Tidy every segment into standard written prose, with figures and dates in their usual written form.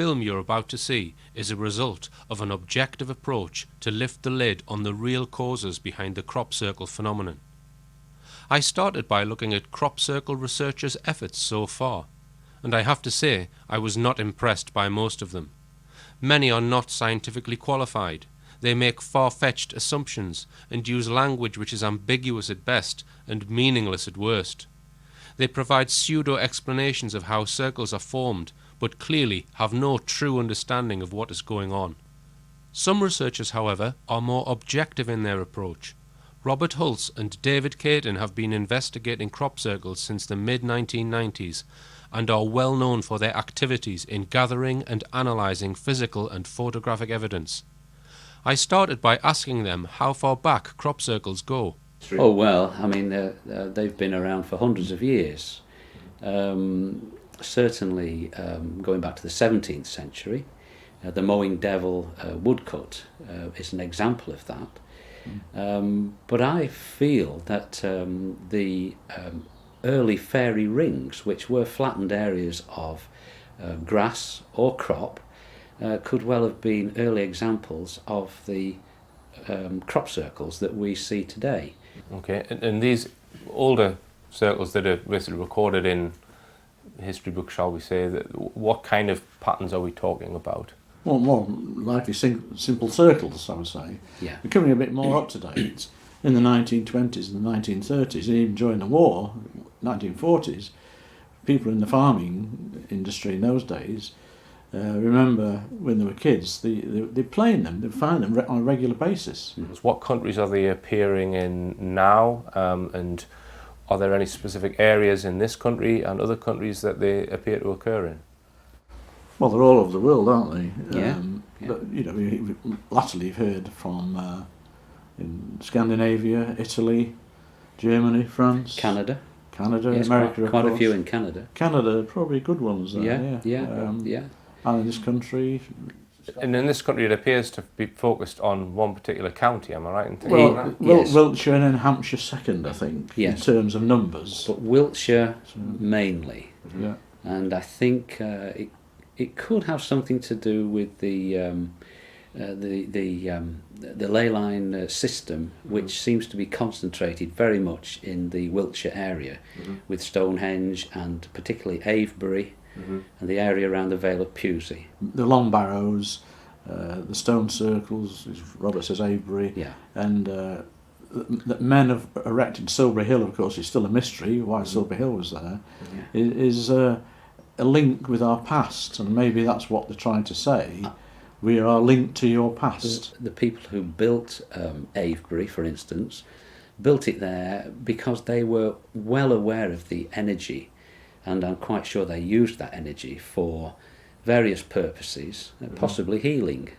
film you're about to see is a result of an objective approach to lift the lid on the real causes behind the crop circle phenomenon. I started by looking at crop circle researchers' efforts so far, and I have to say I was not impressed by most of them. Many are not scientifically qualified. They make far-fetched assumptions and use language which is ambiguous at best and meaningless at worst. They provide pseudo-explanations of how circles are formed, but clearly have no true understanding of what is going on. Some researchers, however, are more objective in their approach. Robert Hulse and David Caton have been investigating crop circles since the mid-1990s and are well known for their activities in gathering and analysing physical and photographic evidence. I started by asking them how far back crop circles go. Oh well, I mean, they've been around for hundreds of years. Certainly going back to the 17th century, the mowing devil woodcut is an example of that. But I feel that the early fairy rings, which were flattened areas of grass or crop, could well have been early examples of the crop circles that we see today. Okay, and these older circles that are basically recorded in history books, shall we say, what kind of patterns are we talking about? Well, more likely simple circles, I would say. Yeah. Becoming a bit more up to date. In the 1920s and the 1930s, and even during the war, 1940s, people in the farming industry in those days remember when they were kids, they play in them, they find them on a regular basis. What countries are they appearing in now, and are there any specific areas in this country and other countries that they appear to occur in? Well, they're all over the world, aren't they? Yeah. But you know, latterly you've heard from in Scandinavia, Italy, Germany, France, Canada, yes, America, quite a few in Canada. Canada, probably good ones there. Yeah. And in this country. And in this country, it appears to be focused on one particular county. Am I right in thinking that? Yes. Wiltshire and then Hampshire second, I think, in terms of numbers. But Wiltshire mainly. Yeah. And I think it could have something to do with the ley line system, which seems to be concentrated very much in the Wiltshire area, with Stonehenge and particularly Avebury, and the area around the Vale of Pewsey. The long barrows, the stone circles, as Robert says, Avebury, and that men have erected Silbury Hill, of course, is still a mystery why Silbury Hill was there, is a link with our past, and maybe that's what they're trying to say. We are linked to your past. The people who built Avebury, for instance, built it there because they were well aware of the energy, and I'm quite sure they used that energy for various purposes, possibly healing.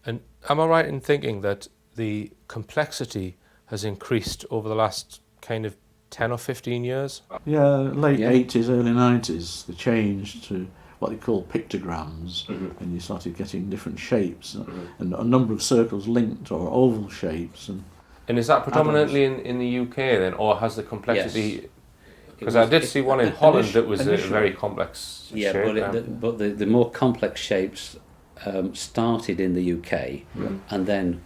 And am I right in thinking that the complexity has increased over the last kind of 10 or 15 years? Yeah, late 80s, early 90s, they changed to what they call pictograms, and you started getting different shapes, and a number of circles linked, or oval shapes. And is that predominantly in the UK then, or has the complexity... Because I did see one in Holland that was a very complex shape. But the more complex shapes started in the UK and then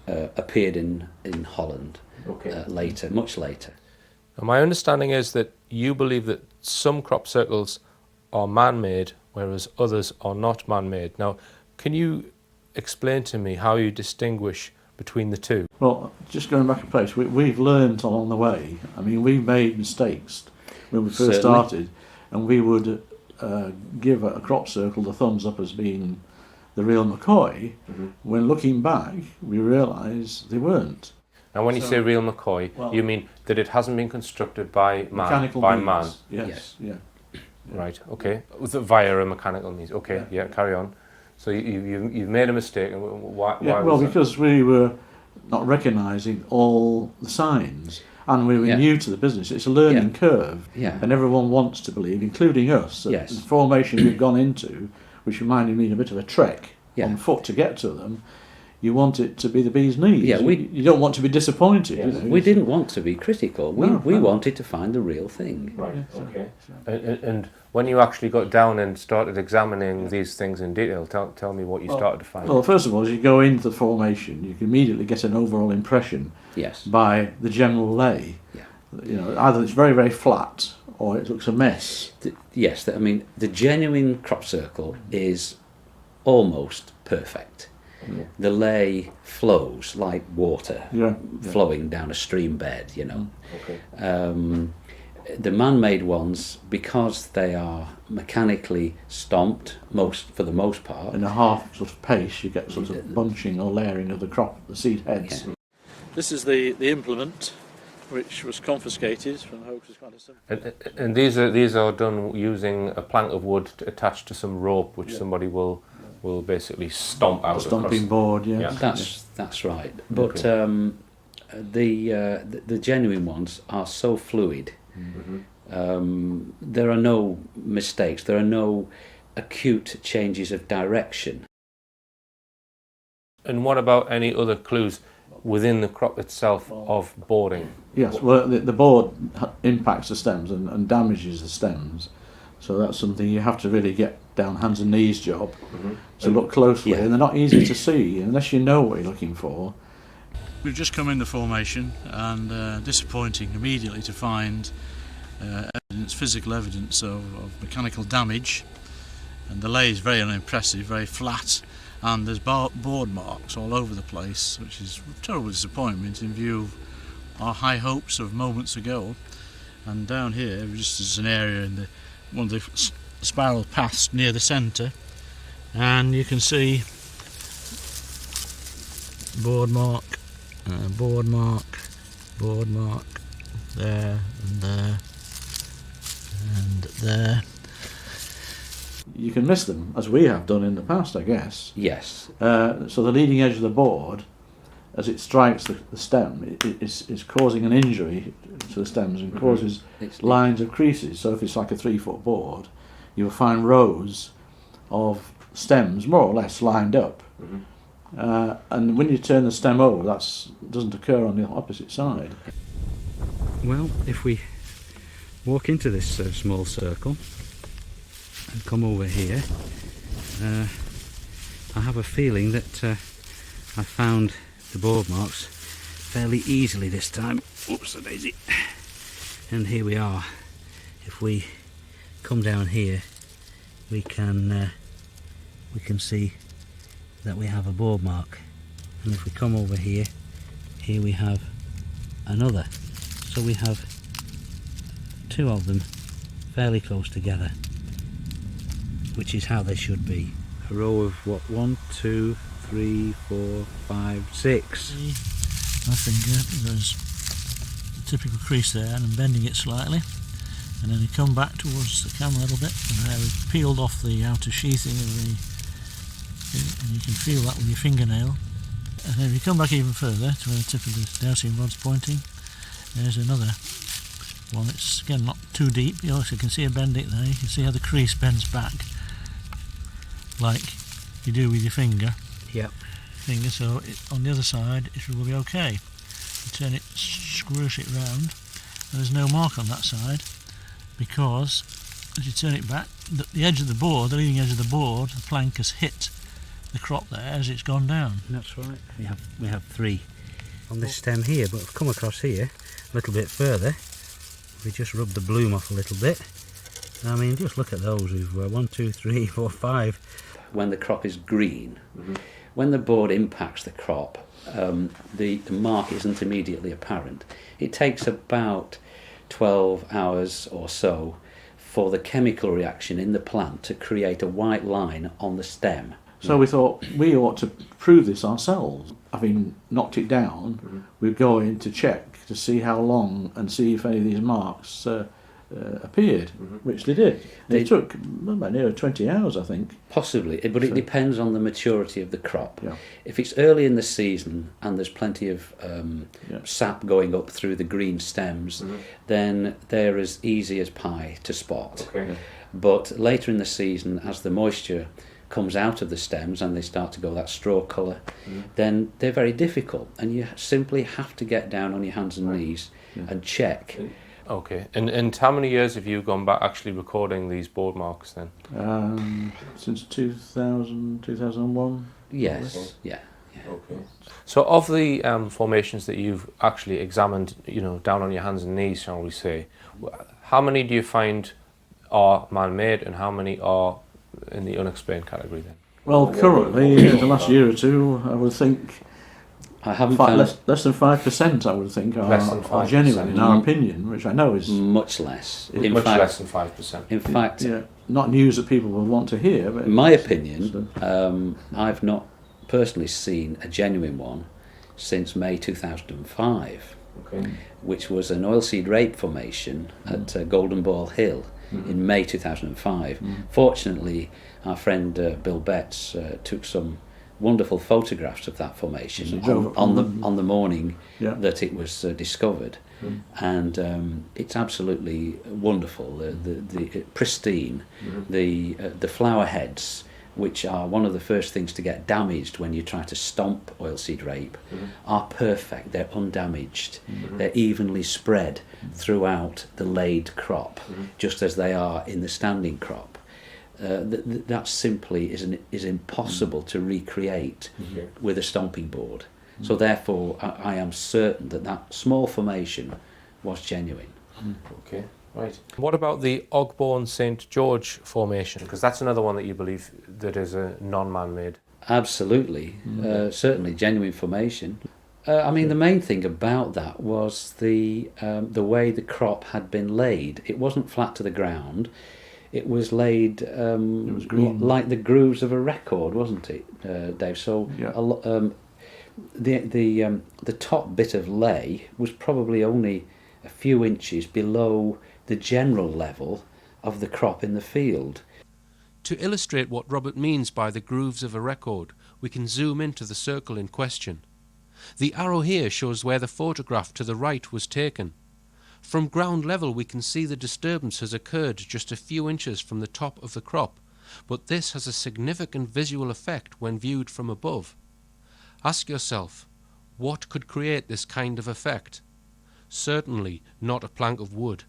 appeared in Holland later, much later. And my understanding is that you believe that some crop circles are man-made, whereas others are not man-made. Now, can you explain to me how you distinguish between the two? Well, just going back a place, we've learned along the way. I mean, we made mistakes when we first started, and we would give a crop circle the thumbs up as being the real McCoy. When looking back, we realise they weren't. Now, when you say real McCoy, you mean that it hasn't been constructed by man? Mechanical by means. man? Yes. Right, okay. Via a mechanical means. Okay, carry on. So you've made a mistake, and why well, because we were not recognising all the signs, and we were new to the business. It's a learning curve, and everyone wants to believe, including us, that the formation we've gone into, which reminded me a bit of a trek on foot to get to them, you want it to be the bee's knees. Yeah, you don't want to be disappointed. Yeah, You know? we didn't want to be critical. We No. wanted to find the real thing. Right. Yeah, Okay. And when you actually got down and started examining these things in detail, tell me what you started to find. Well, first of all, as you go into the formation, you can immediately get an overall impression Yes. by the general lay. Yeah. You know, either it's very, very flat or it looks a mess. Yes, I mean, the genuine crop circle is almost perfect. Yeah. The lay flows like water Yeah. flowing down a stream bed, you know. Okay. The man-made ones, because they are mechanically stomped for the most part. In a half sort of pace, you get sort of bunching or layering of the crop, the seed heads. Yeah. This is the implement which was confiscated from the Hoax's Clandestine. And these are done using a plank of wood attached to some rope, which somebody will basically stomp out. Stomping board, yeah. That's right. But the genuine ones are so fluid. Mm-hmm. There are no mistakes. There are no acute changes of direction. And what about any other clues within the crop itself of boarding? Yes, well, the board impacts the stems and damages the stems. So that's something you have to really get down hands and knees job to look closely. Yeah. And they're not easy to see unless you know what you're looking for. We've just come in the formation and disappointing immediately to find physical evidence of mechanical damage, and the lay is very unimpressive, very flat, and there's board marks all over the place, which is a terrible disappointment in view of our high hopes of moments ago. And down here, just as an area in one of the spiral paths near the centre, and you can see board mark, board mark, there and there and there. You can miss them, as we have done in the past, I guess. Yes. So the leading edge of the board, as it strikes the stem, is causing an injury to the stems and causes lines of creases. So if it's like a 3-foot board, you'll find rows of stems more or less lined up. And when you turn the stem over, that doesn't occur on the opposite side. Well, if we walk into this small circle and come over here, I have a feeling that I found the board marks fairly easily this time. Oops, a daisy. And here we are. If we come down here, we can see that we have a board mark, and if we come over here, we have another. So we have two of them fairly close together, which is how they should be. A row of what? 1, 2, 3, 4, 5, 6. My finger, there's a typical crease there, and I'm bending it slightly, and then you come back towards the camera a little bit, and there we've peeled off the outer sheathing of the, and you can feel that with your fingernail. And then if you come back even further to where the tip of the dowsing rod's pointing, there's another one. It's again not too deep. You also can see a bending there. You can see how the crease bends back, like you do with your finger. Yep. So on the other side it will be okay. You turn it, squish it round, and there's no mark on that side, because as you turn it back, the edge of the board, the leading edge of the board, the plank has hit the crop there as it's gone down. That's right. We have 3 on this stem here, but I've come across here a little bit further. We just rub the bloom off a little bit. I mean, just look at those. We've 1, 2, 3, 4, 5. When the crop is green, when the board impacts the crop, the mark isn't immediately apparent. It takes about 12 hours or so for the chemical reaction in the plant to create a white line on the stem. So we thought we ought to prove this ourselves. Having knocked it down, we'd go in to check to see how long and see if any of these marks appeared, which they did. It took about nearly 20 hours, I think. Possibly, but it depends on the maturity of the crop. Yeah. If it's early in the season and there's plenty of sap going up through the green stems, then they're as easy as pie to spot. Okay. But later in the season, as the moisture comes out of the stems and they start to go that straw colour, then they're very difficult, and you simply have to get down on your hands and knees and check. Okay, and how many years have you gone back actually recording these board marks then? Since 2000, 2001. Yes, yeah. Okay. So of the formations that you've actually examined, down on your hands and knees, shall we say, how many do you find are man-made and how many are in the unexplained category then? Well, currently, the last year or two, I would think I haven't found less than 5%. I would think are genuine in our opinion, which I know is much less. Much less than 5%. In fact, not news that people will want to hear. But in my opinion, I've not personally seen a genuine one since May 2005, which was an oilseed rape formation at Golden Ball Hill in May 2005. Fortunately, our friend Bill Betts took some wonderful photographs of that formation on the morning that it was discovered, and it's absolutely wonderful. The pristine, the flower heads, which are one of the first things to get damaged when you try to stomp oilseed rape, are perfect. They're undamaged. They're evenly spread throughout the laid crop, just as they are in the standing crop. That simply is impossible to recreate with a stomping board. So therefore, I am certain that small formation was genuine. Okay. Right. What about the Ogbourne St George formation? Because that's another one that you believe that is a non-man-made. Absolutely, certainly genuine formation. I mean, the main thing about that was the way the crop had been laid. It wasn't flat to the ground. It was laid it was green. Like the grooves of a record, wasn't it, Dave? So the top bit of lay was probably only a few inches below the general level of the crop in the field. To illustrate what Robert means by the grooves of a record, we can zoom into the circle in question. The arrow here shows where the photograph to the right was taken. From ground level we can see the disturbance has occurred just a few inches from the top of the crop, but this has a significant visual effect when viewed from above. Ask yourself, what could create this kind of effect? Certainly not a plank of wood.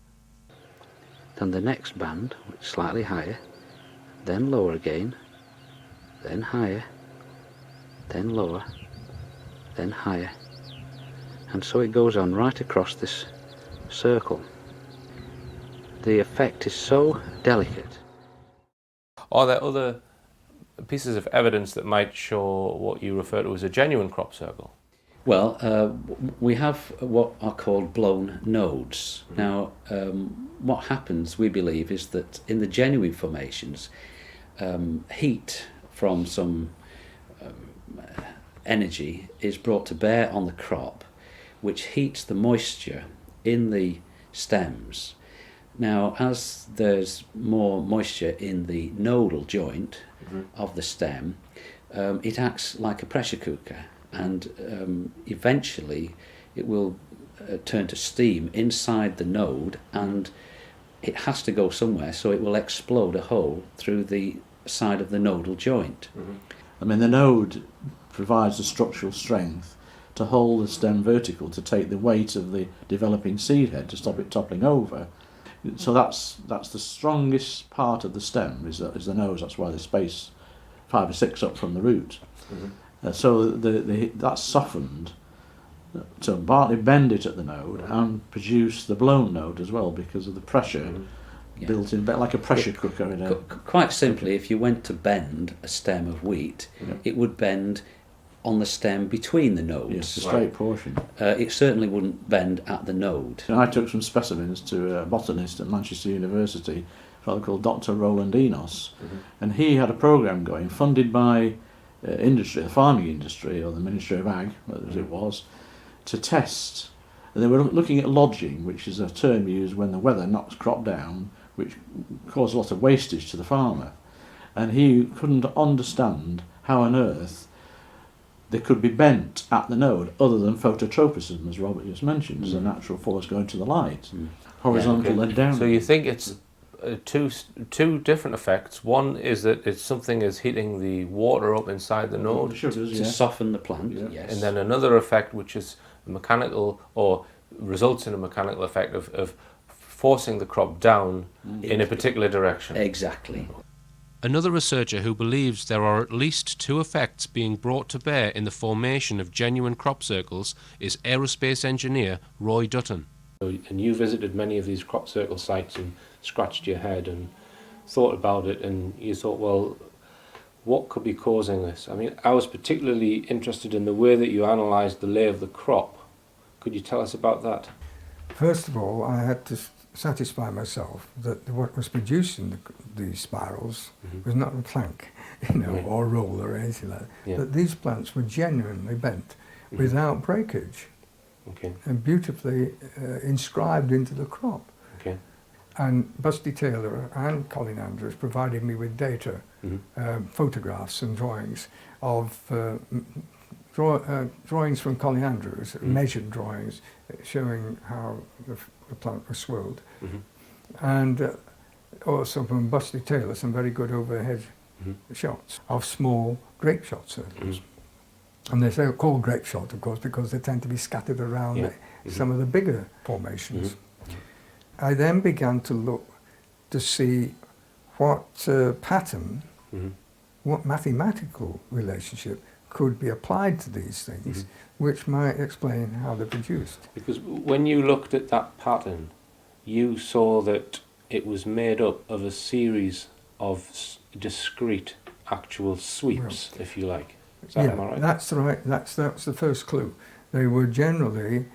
Then the next band, which is slightly higher, then lower again, then higher, then lower, then higher, and so it goes on right across this circle. The effect is so delicate. Are there other pieces of evidence that might show what you refer to as a genuine crop circle? Well, we have what are called blown nodes. Now, what happens, we believe, is that in the genuine formations, heat from some energy is brought to bear on the crop, which heats the moisture in the stems. Now, as there's more moisture in the nodal joint of the stem, it acts like a pressure cooker, and eventually it will turn to steam inside the node, and it has to go somewhere, so it will explode a hole through the side of the nodal joint. I mean, the node provides the structural strength to hold the stem vertical, to take the weight of the developing seed head, to stop it toppling over. So that's the strongest part of the stem, is the nose. That's why the space 5 or 6 up from the root. So that's softened to partly bend it at the node and produce the blown node as well, because of the pressure built in, like a pressure cooker. Quite simply, if you went to bend a stem of wheat, it would bend on the stem between the nodes. Yes, the straight portion. It certainly wouldn't bend at the node. I took some specimens to a botanist at Manchester University, a fellow called Dr. Roland Enos, and he had a programme going, funded by industry, the farming industry, or the Ministry of Ag, as it was, to test. And they were looking at lodging, which is a term used when the weather knocks crop down, which caused a lot of wastage to the farmer. And he couldn't understand how on earth they could be bent at the node, other than phototropism, as Robert just mentioned, as a natural force going to the light, horizontal and down. So you think it's two different effects. One is that it's something is heating the water up inside the node, to soften the plant, yes. And then another effect, which is mechanical, or results in a mechanical effect of forcing the crop down in a particular direction. Exactly. Another researcher who believes there are at least two effects being brought to bear in the formation of genuine crop circles is aerospace engineer Roy Dutton. And you visited many of these crop circle sites and scratched your head and thought about it, and you thought, well, what could be causing this? I mean, I was particularly interested in the way that you analysed the lay of the crop. Could you tell us about that? First of all, I had to satisfy myself that what was producing these spirals was not a plank, or a roll or anything like that. Yeah. That these plants were genuinely bent without breakage, and beautifully inscribed into the crop. Okay. And Busty Taylor and Colin Andrews provided me with data, photographs and drawings of drawings from Colin Andrews, measured drawings showing how the plant was swelled, and also from Busty Taylor some very good overhead shots of small grape shot circles. And they're called grape shot, of course, because they tend to be scattered around some of the bigger formations. I then began to look to see what pattern, what mathematical relationship could be applied to these things, which might explain how they're produced. Because when you looked at that pattern, you saw that it was made up of a series of discrete actual sweeps, if you like. Is that, am I right? That's right. That's the first clue. They were generally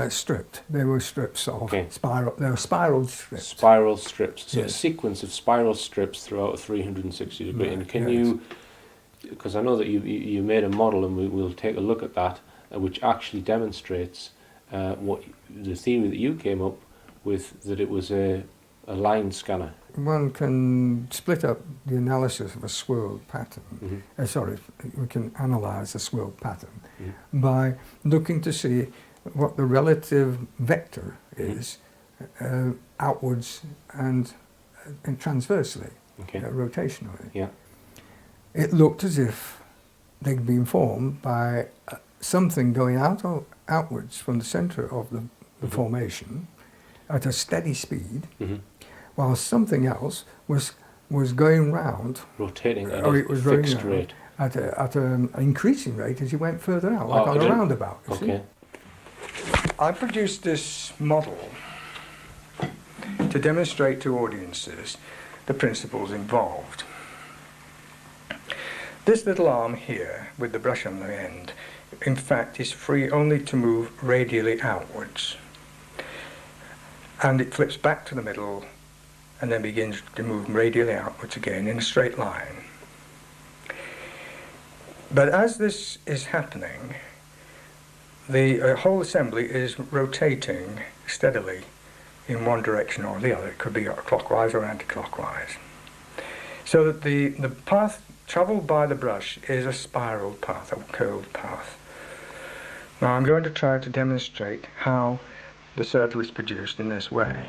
stripped. They were strips of spiral. They were spiral strips. Spiral strips. So a sequence of spiral strips throughout a 360 degree. Right, and can you, because I know that you made a model, and we'll take a look at that, which actually demonstrates what the theory that you came up with, that it was a line scanner. One can split up the analysis of a swirled pattern. We can analyse a swirled pattern by looking to see what the relative vector is outwards and transversely, rotationally. Yeah. It looked as if they'd been formed by something going outwards from the centre of the formation at a steady speed, while something else was going round, rotating at a fixed rate, at an increasing rate as you went further out, like on a roundabout. You see? I produced this model to demonstrate to audiences the principles involved. This little arm here, with the brush on the end, in fact is free only to move radially outwards. And it flips back to the middle and then begins to move radially outwards again in a straight line. But as this is happening, the whole assembly is rotating steadily in one direction or the other. It could be clockwise or anti-clockwise. So that the path travelled by the brush is a spiral path, a curved path. Now I'm going to try to demonstrate how the circle is produced in this way.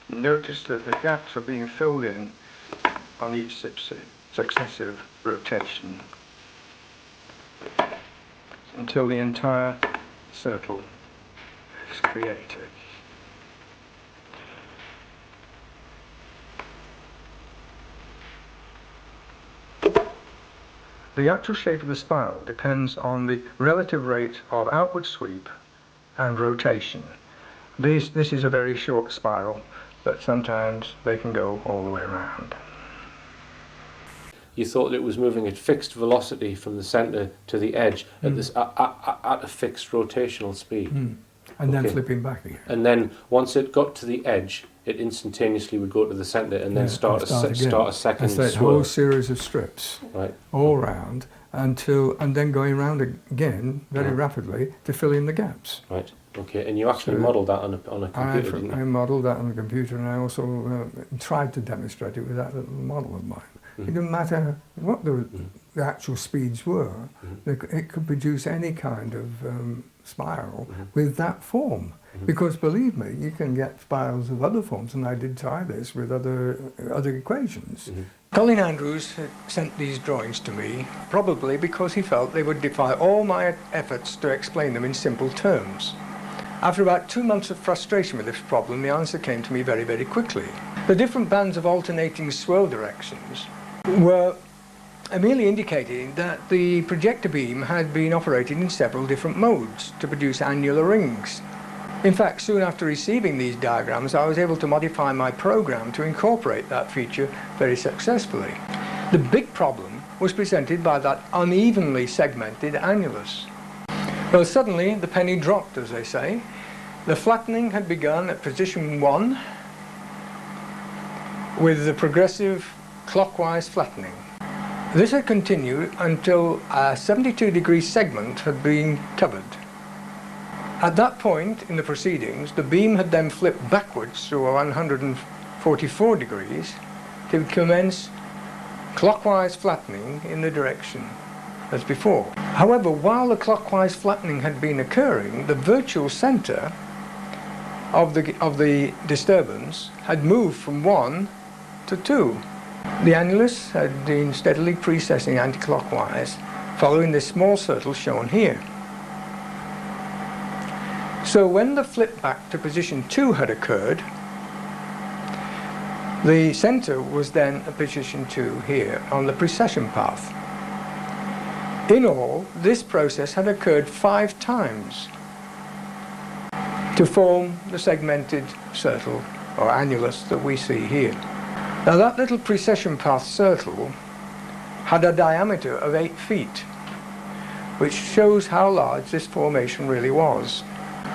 Notice that the gaps are being filled in on each successive rotation until the entire circle is created. The actual shape of the spiral depends on the relative rate of outward sweep and rotation. This is a very short spiral, but sometimes they can go all the way around. You thought it was moving at fixed velocity from the centre to the edge at a fixed rotational speed. And then flipping back again. And then once it got to the edge, it instantaneously would go to the centre and then start a second It's that swirl. whole series of strips all round, and then going around again very rapidly to fill in the gaps. Right. Okay. And you actually modelled that on a computer, didn't you? I modelled that on a computer, and I also tried to demonstrate it with that little model of mine. It didn't matter what the actual speeds were, it could produce any kind of spiral with that form. Because believe me, you can get spirals of other forms, and I did try this with other equations. Colin Andrews sent these drawings to me, probably because he felt they would defy all my efforts to explain them in simple terms. After about 2 months of frustration with this problem, the answer came to me very, very quickly. The different bands of alternating swirl directions were merely indicating that the projector beam had been operated in several different modes to produce annular rings. In fact, soon after receiving these diagrams, I was able to modify my program to incorporate that feature very successfully. The big problem was presented by that unevenly segmented annulus. Well, suddenly the penny dropped, as they say. The flattening had begun at position 1 with the progressive clockwise flattening. This had continued until a 72-degree segment had been covered. At that point in the proceedings, the beam had then flipped backwards to 144 degrees to commence clockwise flattening in the direction as before. However, while the clockwise flattening had been occurring, the virtual center of the disturbance had moved from 1 to 2. The annulus had been steadily precessing anti-clockwise, following this small circle shown here. So when the flip back to position 2 had occurred, the center was then at position 2 here on the precession path. In all, this process had occurred 5 times to form the segmented circle or annulus that we see here. Now that little precession path circle had a diameter of 8 feet, which shows how large this formation really was.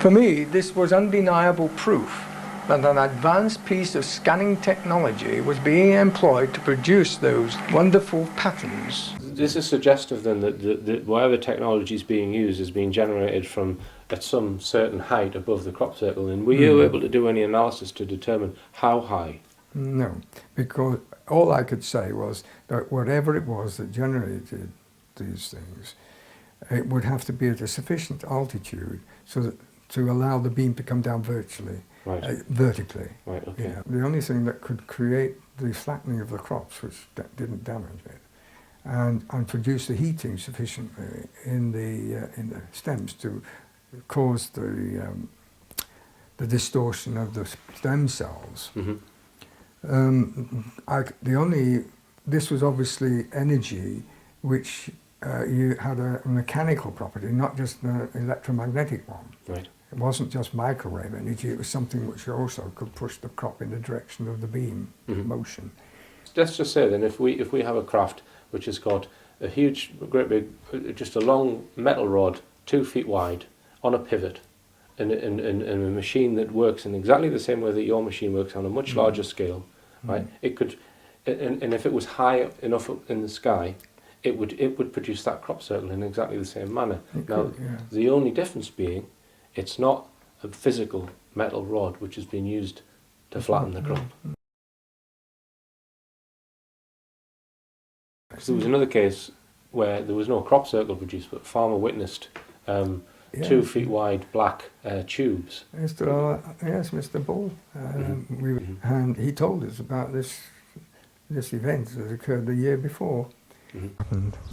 For me, this was undeniable proof that an advanced piece of scanning technology was being employed to produce those wonderful patterns. This is suggestive then that whatever technology is being used is being generated from at some certain height above the crop circle. And were you able to do any analysis to determine how high? No, because all I could say was that whatever it was that generated these things, it would have to be at a sufficient altitude so that to allow the beam to come down vertically. Right, okay. Yeah. The only thing that could create the flattening of the crops, which didn't damage it, and produce the heating sufficiently in the stems to cause the distortion of the stem cells. This was obviously energy which you had a mechanical property, not just an electromagnetic one. Right. It wasn't just microwave energy, it was something which also could push the crop in the direction of the beam motion. Let's just say then, if we have a craft which has got a huge, great big, just a long metal rod, 2 feet wide, on a pivot, and a machine that works in exactly the same way that your machine works on a much larger scale, right? It could, and if it was high enough up in the sky, it would produce that crop circle in exactly the same manner. The only difference being, it's not a physical metal rod which has been used to flatten the crop. Because there was another case where there was no crop circle produced, but farmer witnessed 2 feet wide black tubes. Yes, Mr. Ball. And he told us about this event that occurred the year before.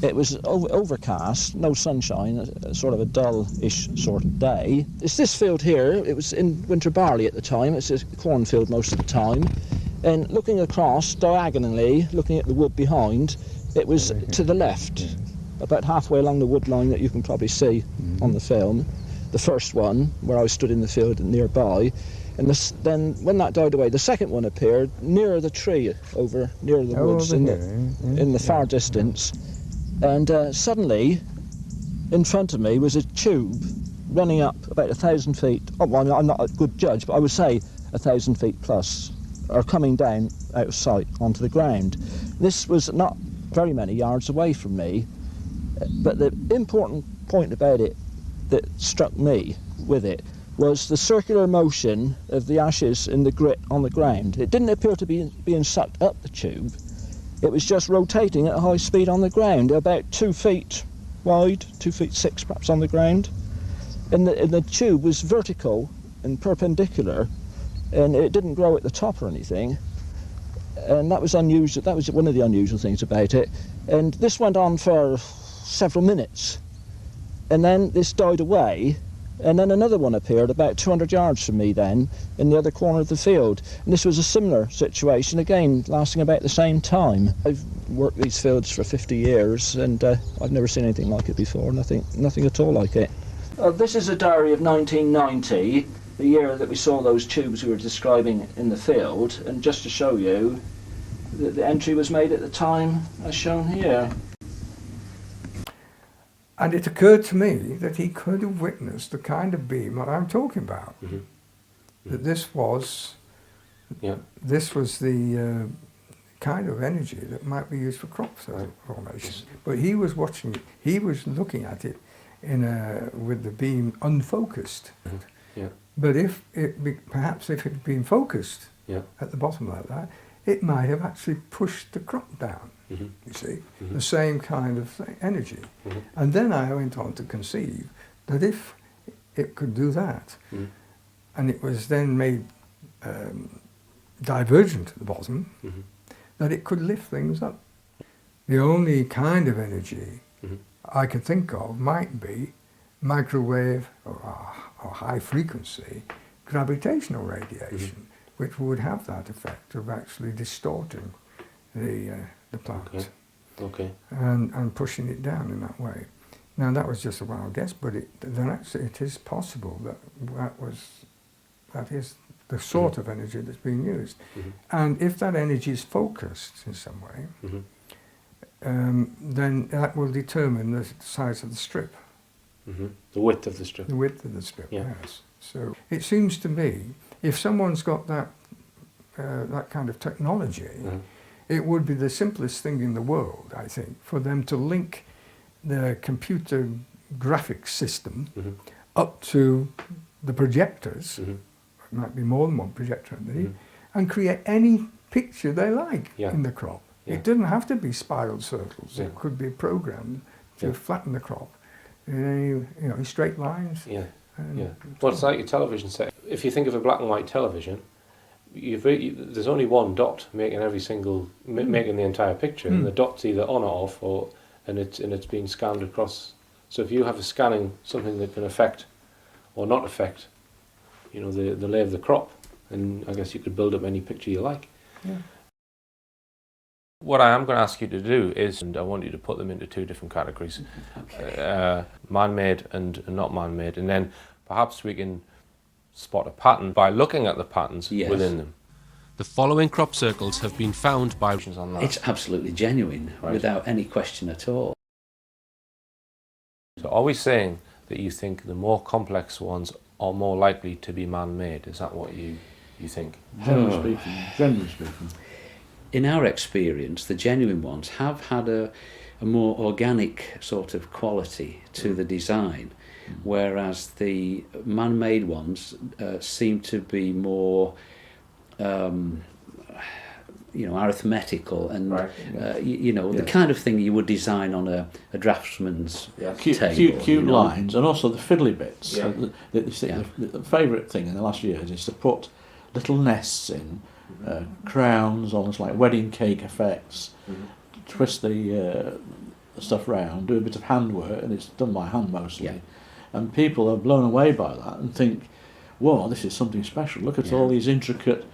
It was overcast, no sunshine, sort of a dull-ish sort of day. It's this field here, it was in winter barley at the time, it's a cornfield most of the time. And looking across, diagonally, looking at the wood behind, it was to the left, about halfway along the wood line that you can probably see on the film. The first one, where I stood in the field nearby, and then when that died away, the second one appeared near the tree, over near the woods in the far distance. And suddenly, in front of me was a tube running up about 1,000 feet. Oh, well, I'm not a good judge, but I would say 1,000 feet plus, or coming down out of sight onto the ground. This was not very many yards away from me. But the important point about it that struck me with it was the circular motion of the ashes in the grit on the ground. It didn't appear to be being sucked up the tube. It was just rotating at high speed on the ground, about 2 feet wide, 2 feet 6 perhaps on the ground. And the tube was vertical and perpendicular, and it didn't grow at the top or anything. And that was unusual. That was one of the unusual things about it. And this went on for several minutes. And then this died away, and then another one appeared about 200 yards from me then, in the other corner of the field. And this was a similar situation, again, lasting about the same time. I've worked these fields for 50 years, and I've never seen anything like it before, nothing at all like it. This is a diary of 1990, the year that we saw those tubes we were describing in the field, and just to show you, the entry was made at the time as shown here. And it occurred to me that he could have witnessed the kind of beam that I'm talking about. That this was the kind of energy that might be used for crop formation. But he was watching it, he was looking at it with the beam unfocused. But perhaps if it had been focused at the bottom like that, it might have actually pushed the crop down. You see, the same kind of energy. And then I went on to conceive that if it could do that, and it was then made divergent at the bottom, that it could lift things up. The only kind of energy I could think of might be microwave or high frequency gravitational radiation, which would have that effect of actually distorting the plant and pushing it down in that way. Now that was just a wild guess, but then actually it is possible that is the sort of energy that's being used. And if that energy is focused in some way, then that will determine the size of the strip. The width of the strip. The width of the strip, yes. So it seems to me, if someone's got that kind of technology, it would be the simplest thing in the world, I think, for them to link the computer graphics system up to the projectors. It might be more than one projector underneath, and create any picture they like in the crop. It doesn't have to be spiral circles. It could be programmed to flatten the crop in straight lines. Well, it's like your television set. If you think of a black and white television, there's only one dot making making the entire picture, and the dot's either on or off, and it's being scanned across. So if you have scanning something that can affect or not affect, the lay of the crop, and I guess you could build up any picture you like. What I am going to ask you to do is, and I want you to put them into two different categories, man-made and not man-made, and then perhaps we can spot a pattern by looking at the patterns within them. The following crop circles have been found by... on that. It's absolutely genuine, without any question at all. So are we saying that you think the more complex ones are more likely to be man-made? Is that what you think? Generally speaking. In our experience, the genuine ones have had a more organic sort of quality to the design, whereas the man-made ones seem to be more, arithmetical and, the kind of thing you would design on a draftsman's table. Cute lines, and also the fiddly bits. The favourite thing in the last years is to put little nests in, crowns, almost like wedding cake effects, twist the stuff round, do a bit of handwork, and it's done by hand mostly. And people are blown away by that and think, whoa, this is something special. Look at all these intricate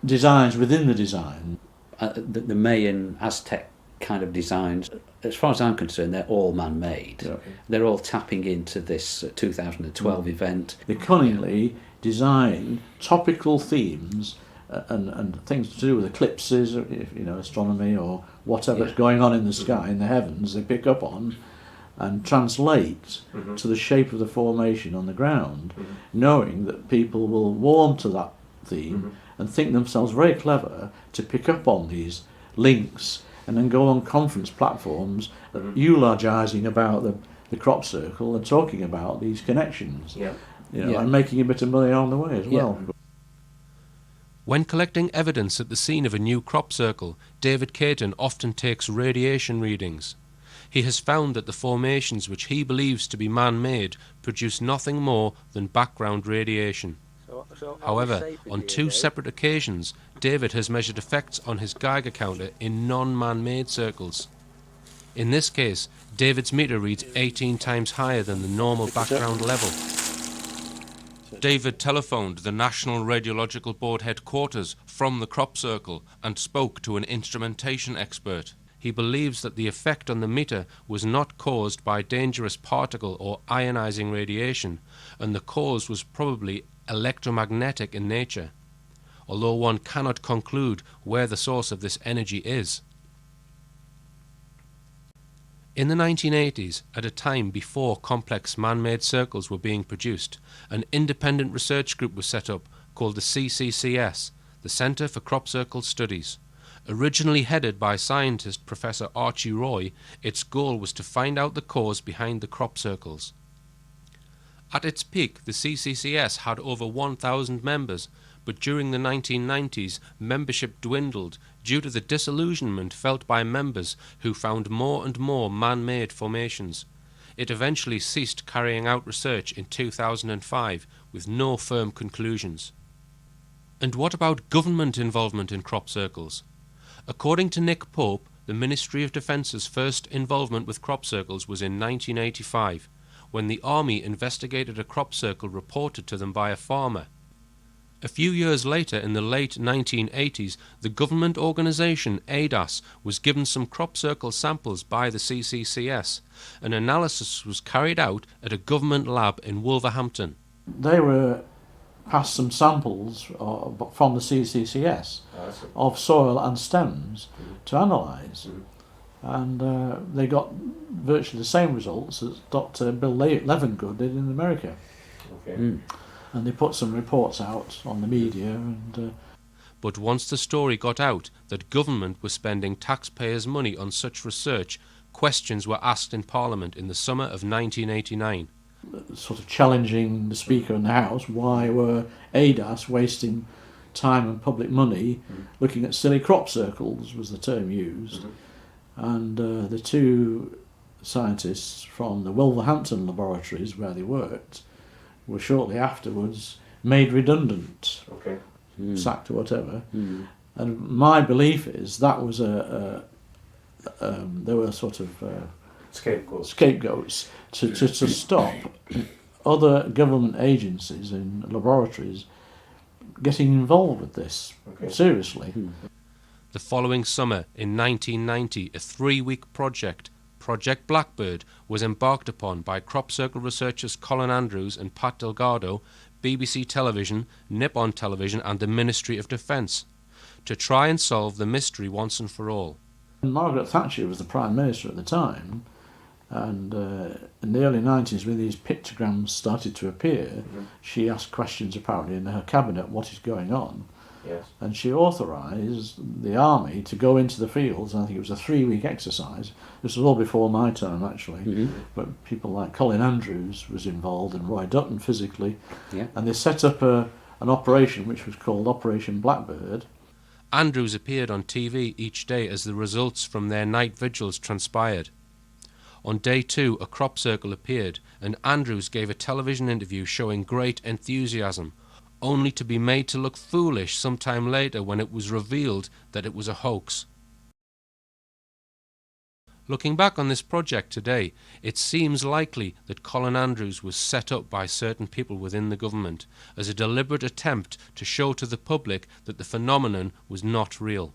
designs within the design. The Mayan Aztec kind of designs, as far as I'm concerned, they're all man-made. They're all tapping into this 2012 event. They cunningly design topical themes and things to do with eclipses, astronomy or whatever's going on in the sky, in the heavens, they pick up on and translate to the shape of the formation on the ground, knowing that people will warm to that theme and think themselves very clever to pick up on these links and then go on conference platforms eulogising about the crop circle and talking about these connections. Yeah. And making a bit of money on the way as well. When collecting evidence at the scene of a new crop circle, David Caton often takes radiation readings. He has found that the formations which he believes to be man-made produce nothing more than background radiation. However, on 2 separate occasions, David has measured effects on his Geiger counter in non-man-made circles. In this case, David's meter reads 18 times higher than the normal background level. David telephoned the National Radiological Board headquarters from the crop circle and spoke to an instrumentation expert. He believes that the effect on the meter was not caused by dangerous particle or ionizing radiation, and the cause was probably electromagnetic in nature, although one cannot conclude where the source of this energy is. In the 1980s, at a time before complex man-made circles were being produced, an independent research group was set up called the CCCS, the Centre for Crop Circle Studies. Originally headed by scientist Professor Archie Roy, its goal was to find out the cause behind the crop circles. At its peak, the CCCS had over 1,000 members, but during the 1990s, membership dwindled due to the disillusionment felt by members who found more and more man-made formations. It eventually ceased carrying out research in 2005 with no firm conclusions. And what about government involvement in crop circles? According to Nick Pope, the Ministry of Defence's first involvement with crop circles was in 1985, when the Army investigated a crop circle reported to them by a farmer. A few years later, in the late 1980s, the government organisation ADAS was given some crop circle samples by the CCCS. An analysis was carried out at a government lab in Wolverhampton. They were passed some samples from the CCCS of soil and stems to analyse. And they got virtually the same results as Dr. Bill Levengood did in America. And they put some reports out on the media. But once the story got out that government was spending taxpayers' money on such research, questions were asked in Parliament in the summer of 1989. Sort of challenging the Speaker in the House, why were ADAS wasting time and public money looking at silly crop circles, was the term used. And the 2 scientists from the Wolverhampton laboratories where they worked were shortly afterwards made redundant, sacked or whatever. And my belief is that was there were sort of scapegoats to stop other government agencies and laboratories getting involved with this seriously. The following summer, in 1990, a 3-week project, Project Blackbird, was embarked upon by crop circle researchers Colin Andrews and Pat Delgado, BBC Television, Nippon Television and the Ministry of Defence, to try and solve the mystery once and for all. Margaret Thatcher was the Prime Minister at the time, and in the early 90s, when these pictograms started to appear, she asked questions apparently in her cabinet, what is going on? And she authorised the army to go into the fields. I think it was a 3-week exercise. This was all before my time, actually. But people like Colin Andrews was involved and Roy Dutton physically. And they set up an operation which was called Operation Blackbird. Andrews appeared on TV each day as the results from their night vigils transpired. On day 2, a crop circle appeared, and Andrews gave a television interview showing great enthusiasm, only to be made to look foolish sometime later when it was revealed that it was a hoax. Looking back on this project today, it seems likely that Colin Andrews was set up by certain people within the government as a deliberate attempt to show to the public that the phenomenon was not real.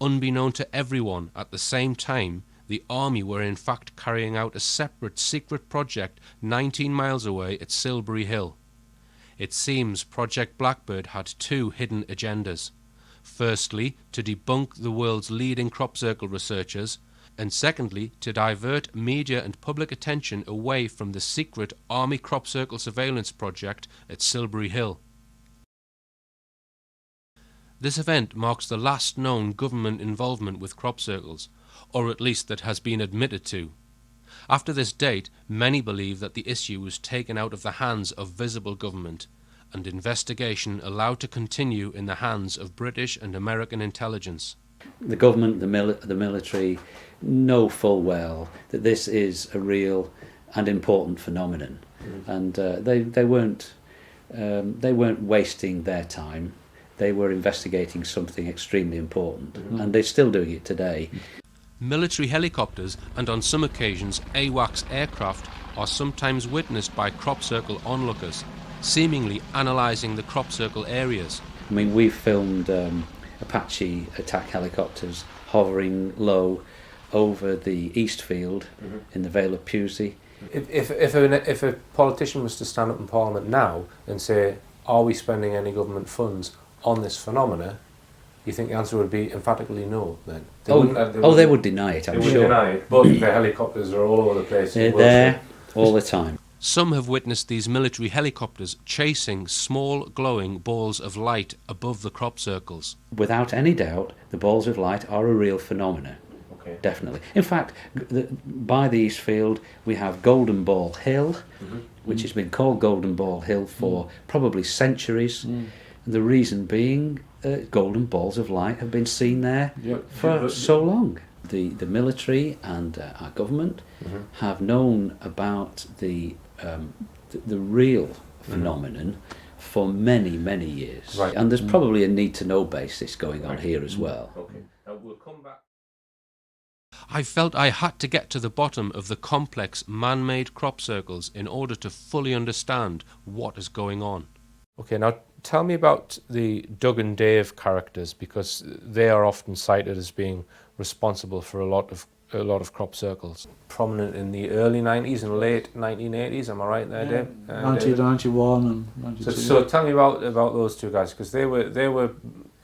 Unbeknown to everyone, at the same time, the army were in fact carrying out a separate secret project 19 miles away at Silbury Hill. It seems Project Blackbird had 2 hidden agendas. Firstly, to debunk the world's leading crop circle researchers, and secondly, to divert media and public attention away from the secret Army crop circle surveillance project at Silbury Hill. This event marks the last known government involvement with crop circles, or at least that has been admitted to. After this date, many believe that the issue was taken out of the hands of visible government, and investigation allowed to continue in the hands of British and American intelligence. The government, the military, know full well that this is a real and important phenomenon, and they weren't wasting their time. They were investigating something extremely important, and they're still doing it today. Military helicopters and on some occasions AWACS aircraft are sometimes witnessed by crop circle onlookers, seemingly analysing the crop circle areas. I mean, we've filmed Apache attack helicopters hovering low over the East Field in the Vale of Pusey. If a politician was to stand up in Parliament now and say, are we spending any government funds on this phenomena, you think the answer would be emphatically no, then? They would deny it, I'm sure. They would deny it, but the helicopters are all over the place. They're there all the time. Some have witnessed these military helicopters chasing small glowing balls of light above the crop circles. Without any doubt, the balls of light are a real phenomenon. Okay. Definitely. In fact, by the East Field, we have Golden Ball Hill, which has been called Golden Ball Hill for probably centuries. The reason being, golden balls of light have been seen there for so long. The military and our government have known about the real phenomenon for many, many years. Right. And there's probably a need-to-know basis going on here as well. Okay. Now we'll come back. I felt I had to get to the bottom of the complex man-made crop circles in order to fully understand what is going on. Okay, now tell me about the Doug and Dave characters, because they are often cited as being responsible for a lot of crop circles. Prominent in the early 90s and late 1980s, am I right there, Dave? 1991 and 92. So tell me about those two guys, because they were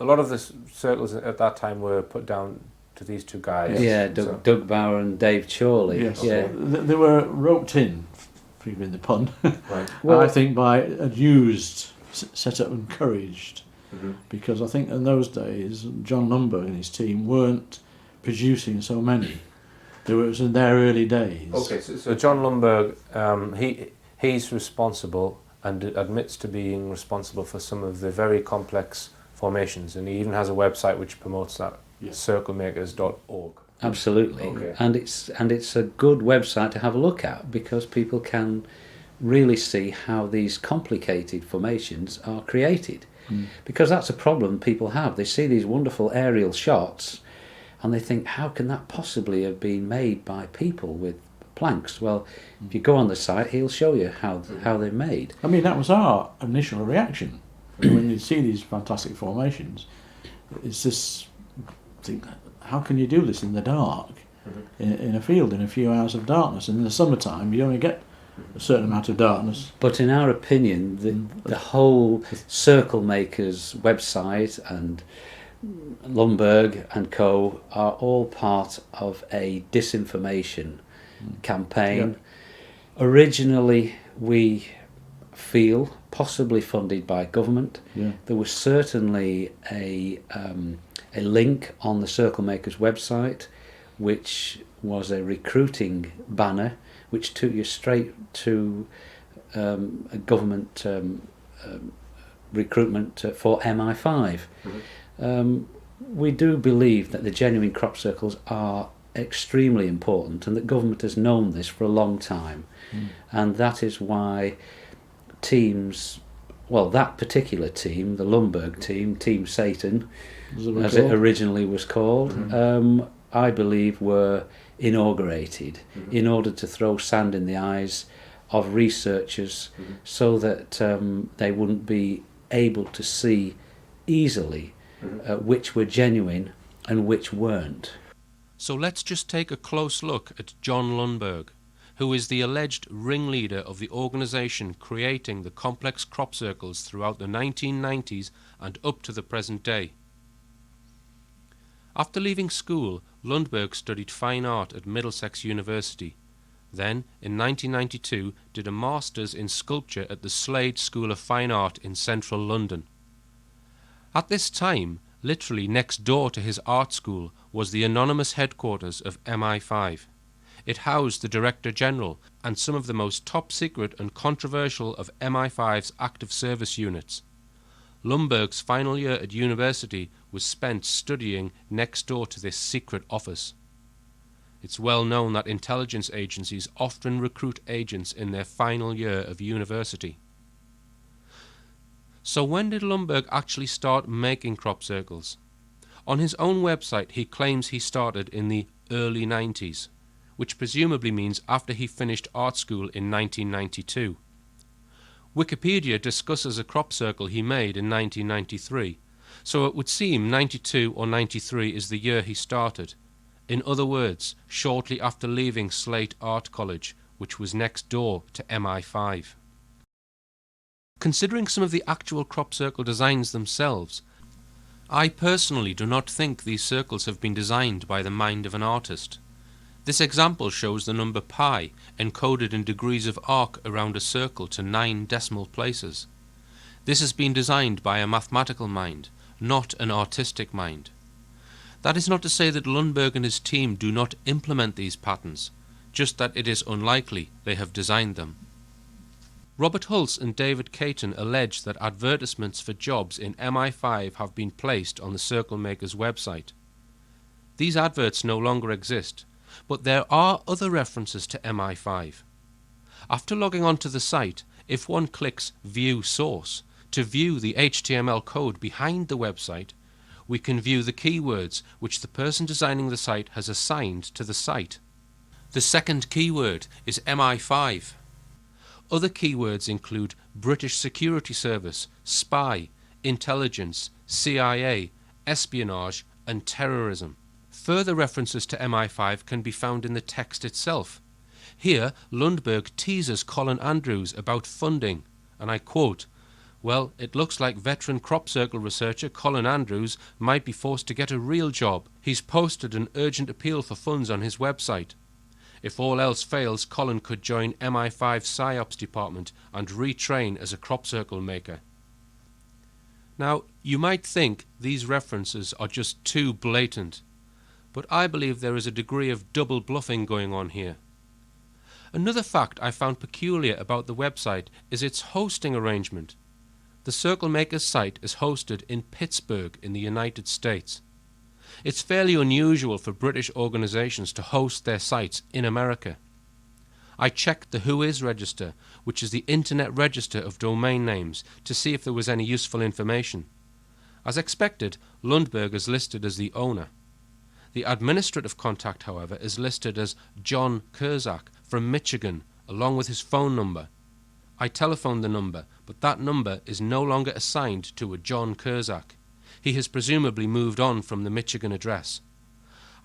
a lot of the circles at that time were put down to these two guys. Yeah, Doug Bauer and Dave Chorley. Yes. Yeah. They were roped in, forgive the pun, right. Well, I think by used, set up, encouraged, because I think in those days John Lundberg and his team weren't producing so many. It was in their early days. Okay, so John Lundberg, he's responsible and admits to being responsible for some of the very complex formations, and he even has a website which promotes that, circlemakers.org. Absolutely. Okay. And it's a good website to have a look at, because people can really see how these complicated formations are created. Because that's a problem people have. They see these wonderful aerial shots and they think, how can that possibly have been made by people with planks? Well, if you go on the site, he'll show you how they're made. I mean, that was our initial reaction when you see these fantastic formations. It's this thing, how can you do this in the dark, in a field, in a few hours of darkness? And in the summertime, you only get a certain amount of darkness. But in our opinion, the whole Circle Makers website and Lundberg and co are all part of a disinformation campaign. Originally, we feel possibly funded by government. There was certainly a link on the Circle Makers website, which was a recruiting banner which took you straight to a government recruitment for MI5. We do believe that the genuine crop circles are extremely important, and that government has known this for a long time. And that is why teams, well, that particular team, the Lundberg team, Team Satan, as it originally was called, I believe were inaugurated in order to throw sand in the eyes of researchers so that they wouldn't be able to see easily which were genuine and which weren't. So let's just take a close look at John Lundberg, who is the alleged ringleader of the organisation creating the complex crop circles throughout the 1990s and up to the present day. After leaving school, Lundberg studied fine art at Middlesex University. Then, in 1992, did a master's in sculpture at the Slade School of Fine Art in central London. At this time, literally next door to his art school, was the anonymous headquarters of MI5. It housed the Director General and some of the most top secret and controversial of MI5's active service units. Lundberg's final year at university was spent studying next door to this secret office. It's well known that intelligence agencies often recruit agents in their final year of university. So when did Lundberg actually start making crop circles? On his own website he claims he started in the early 90s, which presumably means after he finished art school in 1992. Wikipedia discusses a crop circle he made in 1993, so it would seem 92 or 93 is the year he started. In other words, shortly after leaving Slate Art College, which was next door to MI5. Considering some of the actual crop circle designs themselves, I personally do not think these circles have been designed by the mind of an artist. This example shows the number pi encoded in degrees of arc around a circle to 9 decimal places. This has been designed by a mathematical mind, not an artistic mind. That is not to say that Lundberg and his team do not implement these patterns, just that it is unlikely they have designed them. Robert Hulse and David Caton allege that advertisements for jobs in MI5 have been placed on the Circle Maker's website. These adverts no longer exist, but there are other references to MI5. After logging onto the site, if one clicks View Source to view the HTML code behind the website, we can view the keywords which the person designing the site has assigned to the site. The second keyword is MI5. Other keywords include British Security Service, spy, intelligence, CIA, espionage, and terrorism. Further references to MI5 can be found in the text itself. Here, Lundberg teases Colin Andrews about funding, and I quote, "Well, it looks like veteran crop circle researcher Colin Andrews might be forced to get a real job. He's posted an urgent appeal for funds on his website. If all else fails, Colin could join MI5 PSYOPs department and retrain as a crop circle maker." Now, you might think these references are just too blatant, but I believe there is a degree of double bluffing going on here. Another fact I found peculiar about the website is its hosting arrangement. The Circle Maker's site is hosted in Pittsburgh in the United States. It's fairly unusual for British organizations to host their sites in America. I checked the Whois register, which is the Internet Register of Domain Names, to see if there was any useful information. As expected, Lundberg is listed as the owner. The administrative contact, however, is listed as John Kurzak from Michigan, along with his phone number. I telephoned the number, but that number is no longer assigned to a John Kurzak. He has presumably moved on from the Michigan address.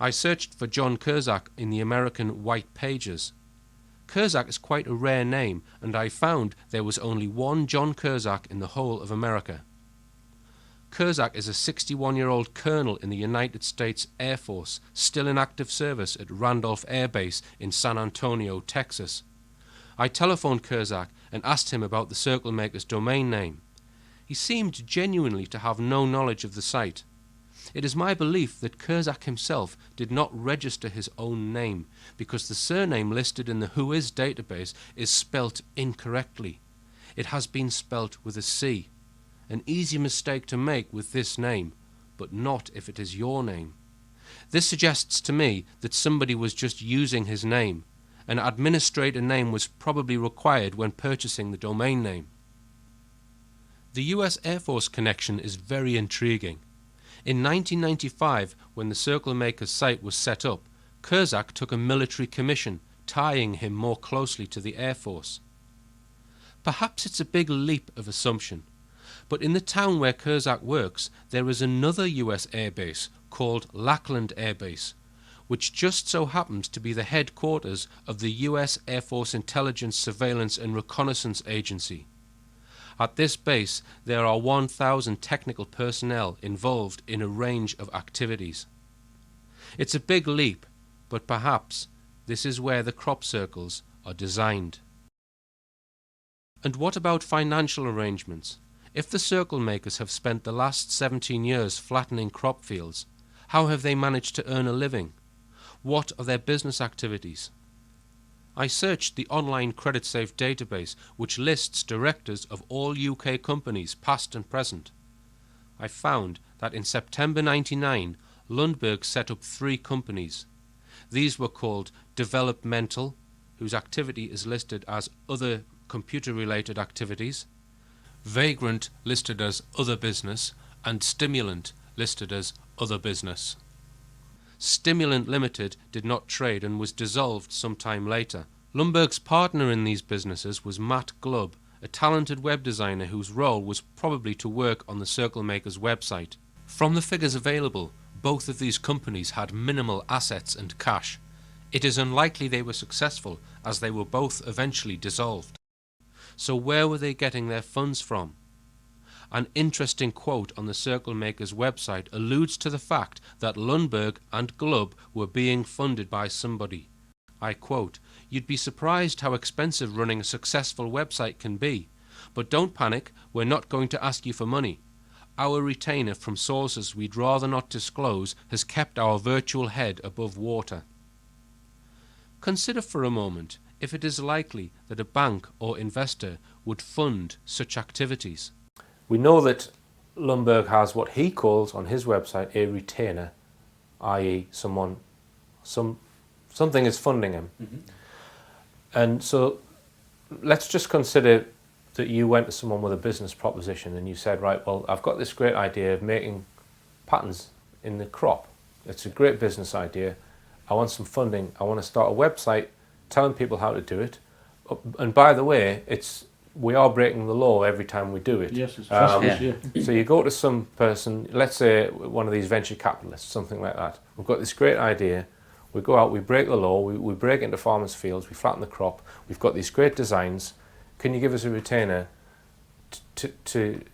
I searched for John Kurzak in the American White Pages. Kurzak is quite a rare name, and I found there was only one John Kurzak in the whole of America. Kurzak is a 61-year-old colonel in the United States Air Force, still in active service at Randolph Air Base in San Antonio, Texas. I telephoned Kurzak and asked him about the Circle Maker's domain name. He seemed genuinely to have no knowledge of the site. It is my belief that Kurzak himself did not register his own name because the surname listed in the Whois database is spelt incorrectly. It has been spelt with a C. An easy mistake to make with this name, but not if it is your name. This suggests to me that somebody was just using his name. An administrator name was probably required when purchasing the domain name. The US Air Force connection is very intriguing. In 1995, when the Circle Maker's site was set up, Kurzak took a military commission, tying him more closely to the Air Force. Perhaps it's a big leap of assumption, but in the town where Kurzak works, there is another US air base called Lackland Air Base, which just so happens to be the headquarters of the US Air Force Intelligence, Surveillance and Reconnaissance Agency. At this base, there are 1,000 technical personnel involved in a range of activities. It's a big leap, but perhaps this is where the crop circles are designed. And what about financial arrangements? If the circle makers have spent the last 17 years flattening crop fields, how have they managed to earn a living? What are their business activities? I searched the online CreditSafe database, which lists directors of all UK companies, past and present. I found that in September 99, Lundberg set up 3 companies. These were called Developmental, whose activity is listed as Other Computer-Related Activities, Vagrant, listed as Other Business, and Stimulant, listed as Other Business. Stimulant Limited did not trade and was dissolved some time later. Lundberg's partner in these businesses was Matt Glubb, a talented web designer whose role was probably to work on the Circle Makers website. From the figures available, both of these companies had minimal assets and cash. It is unlikely they were successful, as they were both eventually dissolved. So where were they getting their funds from? An interesting quote on the Circle Makers website alludes to the fact that Lundberg and Glubb were being funded by somebody. I quote, "You'd be surprised how expensive running a successful website can be. But don't panic, we're not going to ask you for money. Our retainer from sources we'd rather not disclose has kept our virtual head above water." Consider for a moment if it is likely that a bank or investor would fund such activities. We know that Lundberg has what he calls on his website a retainer, i.e. something is funding him. And so let's just consider that you went to someone with a business proposition and you said, right, well, I've got this great idea of making patterns in the crop. It's a great business idea. I want some funding. I want to start a website telling people how to do it. And by the way, we are breaking the law every time we do it. Yes, it's trespass, yeah. So you go to some person, let's say one of these venture capitalists, something like that. We've got this great idea. We go out, we break the law, we break into farmers' fields, we flatten the crop. We've got these great designs. Can you give us a retainer to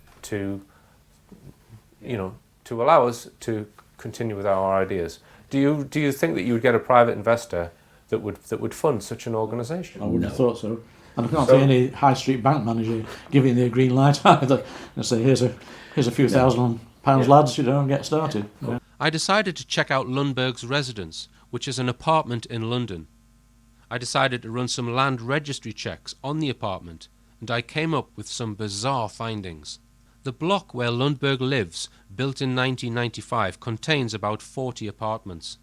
allow us to continue with our ideas? Do you think that you would get a private investor that would fund such an organisation? I wouldn't have thought so. And I can't see any high street bank manager giving the green light either and say, here's a few £1,000, lads, and get started. Yeah. I decided to check out Lundberg's residence, which is an apartment in London. I decided to run some land registry checks on the apartment, and I came up with some bizarre findings. The block where Lundberg lives, built in 1995, contains about 40 apartments.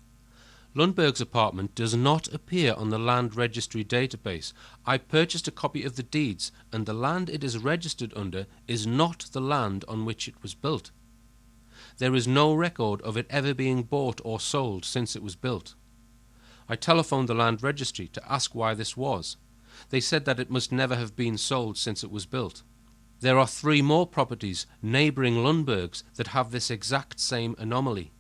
Lundberg's apartment does not appear on the land registry database. I purchased a copy of the deeds, and the land it is registered under is not the land on which it was built. There is no record of it ever being bought or sold since it was built. I telephoned the land registry to ask why this was. They said that it must never have been sold since it was built. There are 3 more properties neighbouring Lundberg's that have this exact same anomaly.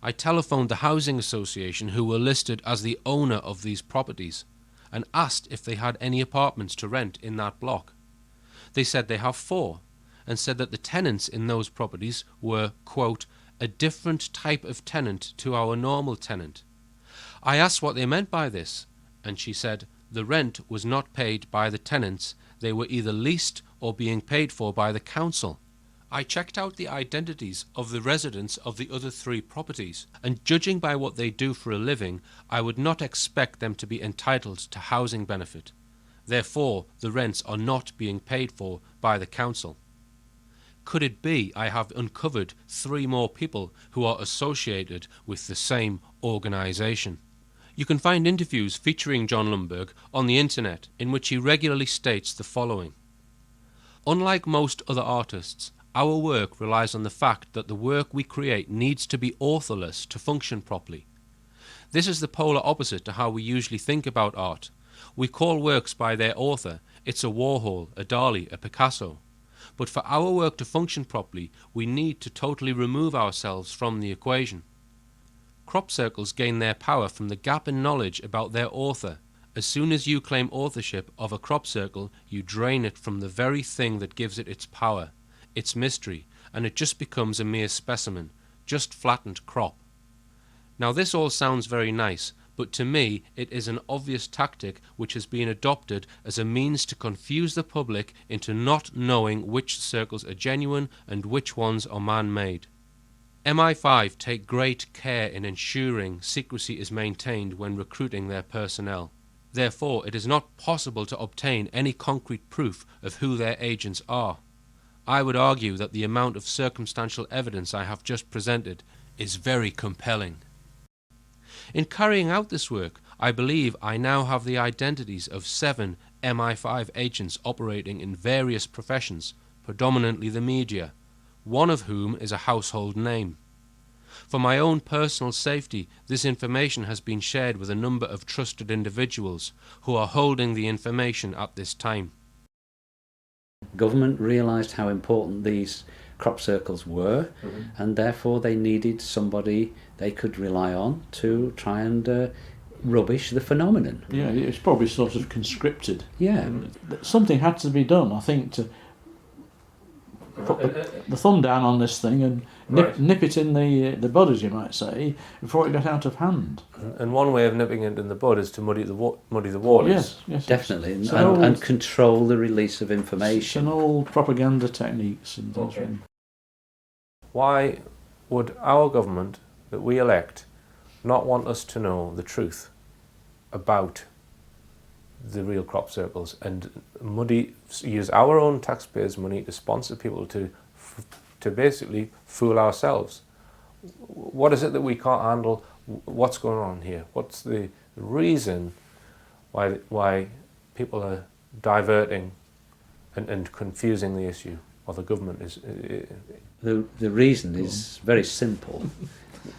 I telephoned the housing association, who were listed as the owner of these properties, and asked if they had any apartments to rent in that block. They said they have 4, and said that the tenants in those properties were, quote, a different type of tenant to our normal tenant. I asked what they meant by this, and she said the rent was not paid by the tenants. They were either leased or being paid for by the council. I checked out the identities of the residents of the other 3 properties, and judging by what they do for a living, I would not expect them to be entitled to housing benefit. Therefore, the rents are not being paid for by the council. Could it be I have uncovered 3 more people who are associated with the same organisation? You can find interviews featuring John Lundberg on the internet, in which he regularly states the following. Unlike most other artists, our work relies on the fact that the work we create needs to be authorless to function properly. This is the polar opposite to how we usually think about art. We call works by their author. It's a Warhol, a Dali, a Picasso. But for our work to function properly, we need to totally remove ourselves from the equation. Crop circles gain their power from the gap in knowledge about their author. As soon as you claim authorship of a crop circle, you drain it from the very thing that gives it its power, its mystery, and it just becomes a mere specimen, just flattened crop. Now this all sounds very nice, but to me it is an obvious tactic which has been adopted as a means to confuse the public into not knowing which circles are genuine and which ones are man-made. MI5 take great care in ensuring secrecy is maintained when recruiting their personnel. Therefore, it is not possible to obtain any concrete proof of who their agents are. I would argue that the amount of circumstantial evidence I have just presented is very compelling. In carrying out this work, I believe I now have the identities of 7 MI5 agents operating in various professions, predominantly the media, one of whom is a household name. For my own personal safety, this information has been shared with a number of trusted individuals who are holding the information at this time. Government realised how important these crop circles were, and therefore they needed somebody they could rely on to try and rubbish the phenomenon. Yeah, it's probably sort of conscripted. Yeah. Something had to be done, I think, to put the thumb down on this thing and nip it in the bud, as you might say, before it got out of hand. And one way of nipping it in the bud is to muddy the waters. Yes, definitely, and control the release of information. And all propaganda techniques and things. Okay. Why would our government that we elect not want us to know the truth about the real crop circles and use our own taxpayers' money to sponsor people to basically fool ourselves? What is it that we can't handle? What's going on here? What's the reason why people are diverting and confusing the issue, or the government is? The reason is very simple.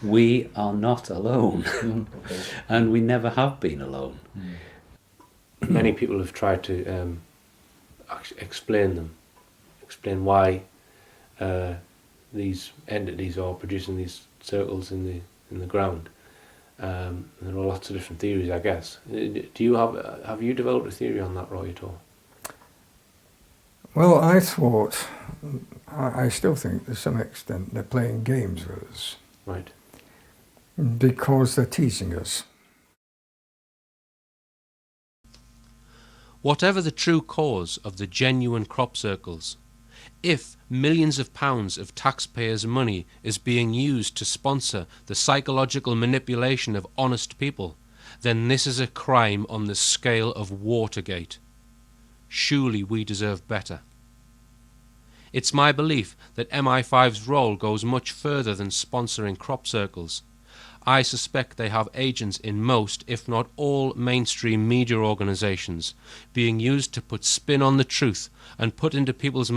We are not alone, and we never have been alone. Many people have tried to explain why these entities are producing these circles in the ground. There are lots of different theories, I guess. Do you have you developed a theory on that, Roy, at all? Well, I thought, I still think to some extent they're playing games with us. Right. Because they're teasing us. Whatever the true cause of the genuine crop circles, if millions of pounds of taxpayers' money is being used to sponsor the psychological manipulation of honest people, then this is a crime on the scale of Watergate. Surely we deserve better. It's my belief that MI5's role goes much further than sponsoring crop circles. I suspect they have agents in most, if not all, mainstream media organisations, being used to put spin on the truth and put into people's